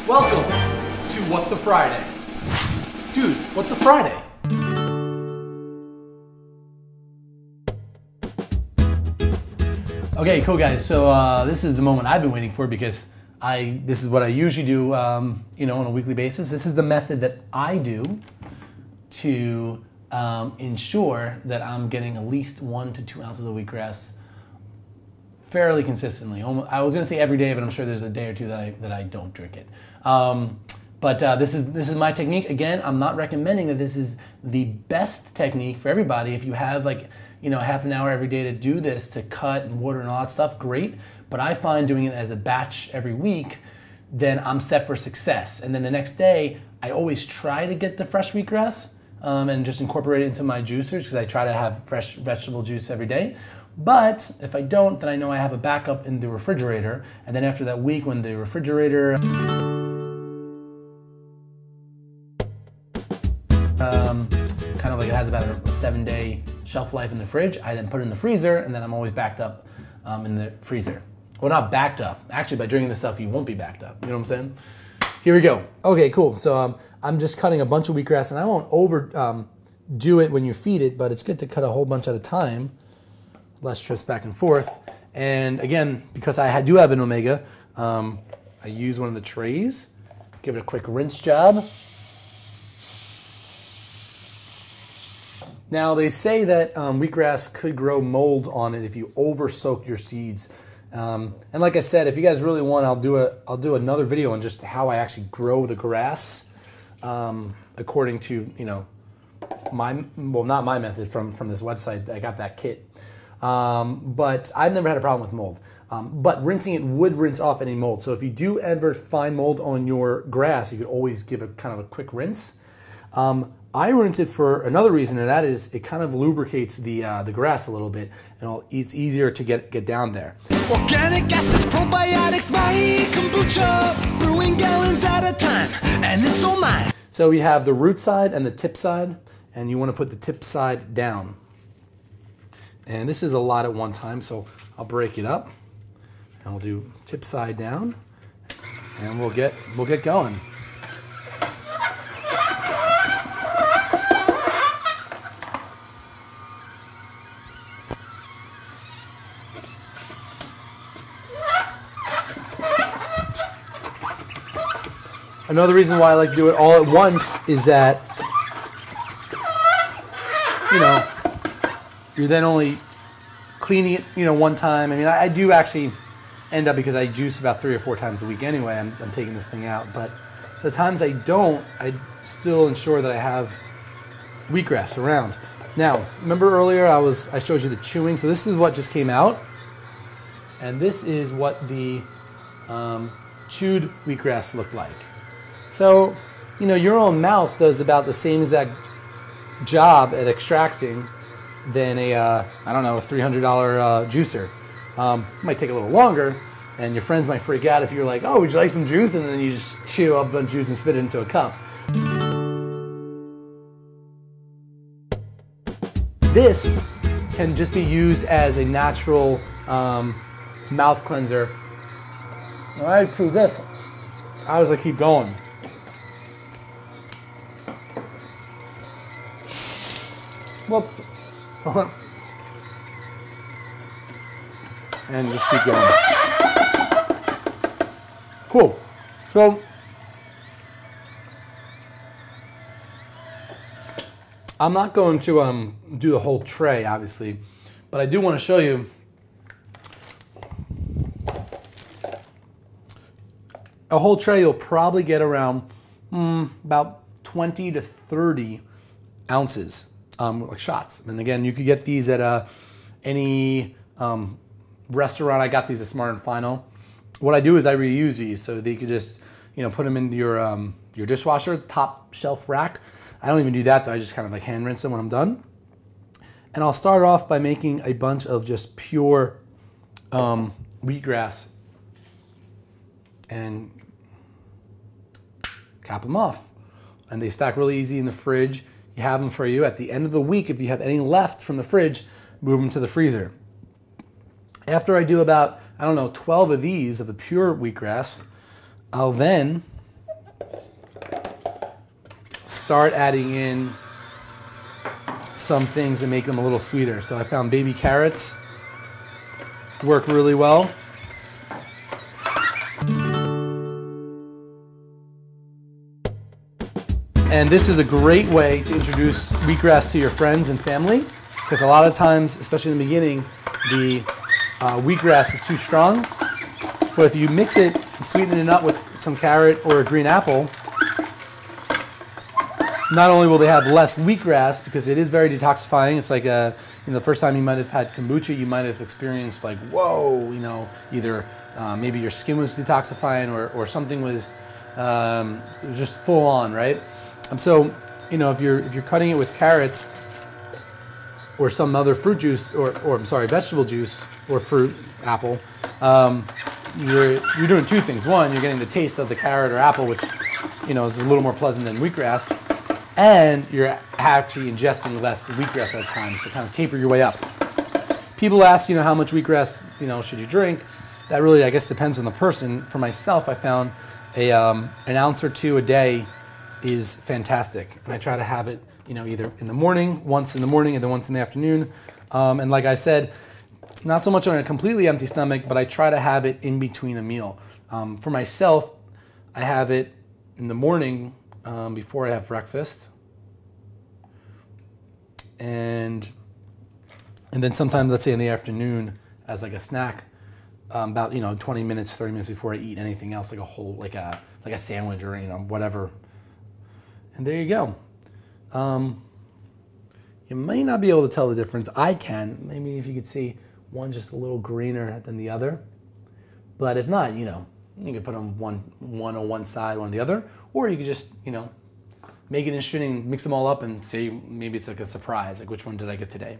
Welcome to What the Friday. Dude, what the Friday? Okay, cool guys. So this is the moment I've been waiting for because this is what I usually do, on a weekly basis. This is the method that I do to ensure that I'm getting at least 1 to 2 ounces of wheatgrass fairly consistently. I was going to say every day, but I'm sure there's a day or two that I don't drink it. But this is my technique. Again, I'm not recommending that this is the best technique for everybody. If you have half an hour every day to do this, to cut and water and all that stuff, great. But I find doing it as a batch every week, then I'm set for success. And then the next day, I always try to get the fresh wheatgrass and just incorporate it into my juicers because I try to have fresh vegetable juice every day. But if I don't, then I know I have a backup in the refrigerator. And then after that week when the refrigerator kind of like it has about a 7-day shelf life in the fridge, I then put it in the freezer, and then I'm always backed up in the freezer. Well, not backed up. Actually, by drinking this stuff, you won't be backed up. You know what I'm saying? Here we go. Okay, cool. So I'm just cutting a bunch of wheatgrass, and I won't overdo it when you feed it, but it's good to cut a whole bunch at a time. Less trips back and forth. And again, because I do have an Omega, I use one of the trays. Give it a quick rinse job. Now they say that wheatgrass could grow mold on it if you over soak your seeds. And like I said, if you guys really want, I'll do another video on just how I actually grow the grass according to not my method from this website. I got that kit. But I've never had a problem with mold. But rinsing it would rinse off any mold. So if you do ever find mold on your grass, you could always give a kind of a quick rinse. I rinse it for another reason, and that is it kind of lubricates the grass a little bit, and it's easier to get down there. Organic acids, probiotics, My Kombucha, brewing gallons at a time, and it's all mine. So we have the root side and the tip side, and you want to put the tip side down. And this is a lot at one time, so I'll break it up, and we'll do tip side down, and we'll get going. Another reason why I like to do it all at once is that, you're then only cleaning it, one time. I mean, I do actually end up, because I juice about 3 or 4 times a week anyway, I'm taking this thing out. But the times I don't, I still ensure that I have wheatgrass around. Now, remember earlier I showed you the chewing. So this is what just came out. And this is what the chewed wheatgrass looked like. So, your own mouth does about the same exact job at extracting than a $300 juicer. It might take a little longer, and your friends might freak out if you're like, oh, would you like some juice? And then you just chew up a bunch of juice and spit it into a cup. This can just be used as a natural mouth cleanser. All right, chew this. How does it keep going? Whoops. And just keep going. Cool. So, I'm not going to do the whole tray, obviously, but I do want to show you a whole tray. You'll probably get around about 20 to 30 ounces. Like shots. And again, you could get these at any restaurant. I got these at Smart & Final. What I do is I reuse these, so that you could just put them into your dishwasher, top shelf rack. I don't even do that though. I just kind of like hand rinse them when I'm done. And I'll start off by making a bunch of just pure wheatgrass and cap them off. And they stack really easy in the fridge. You have them for you. At the end of the week, if you have any left from the fridge, move them to the freezer. After I do about, 12 of these, of the pure wheatgrass, I'll then start adding in some things that make them a little sweeter. So I found baby carrots work really well. And this is a great way to introduce wheatgrass to your friends and family, because a lot of times, especially in the beginning, the wheatgrass is too strong. But if you mix it and sweeten it up with some carrot or a green apple, not only will they have less wheatgrass, because it is very detoxifying. It's like the first time you might have had kombucha, you might have experienced like, whoa, either maybe your skin was detoxifying or something was just full on, right? And so, if you're cutting it with carrots or some other fruit juice, or I'm sorry, vegetable juice or fruit, apple, you're doing two things. One, you're getting the taste of the carrot or apple, which is a little more pleasant than wheatgrass, and you're actually ingesting less wheatgrass at a time, so kind of taper your way up. People ask, how much wheatgrass, should you drink? That really, I guess, depends on the person. For myself, I found an ounce or two a day is fantastic, and I try to have it, either in the morning, once in the morning, and then once in the afternoon. And like I said, not so much on a completely empty stomach, but I try to have it in between a meal. For myself, I have it in the morning before I have breakfast, and then sometimes, let's say in the afternoon, as like a snack, about 20 minutes, 30 minutes before I eat anything else, like a whole like a sandwich or whatever. And there you go. You may not be able to tell the difference. I can. Maybe if you could see one just a little greener than the other. But if not, you could put them one on one side, one on the other, or you could just make it interesting, mix them all up, and say maybe it's like a surprise, like which one did I get today.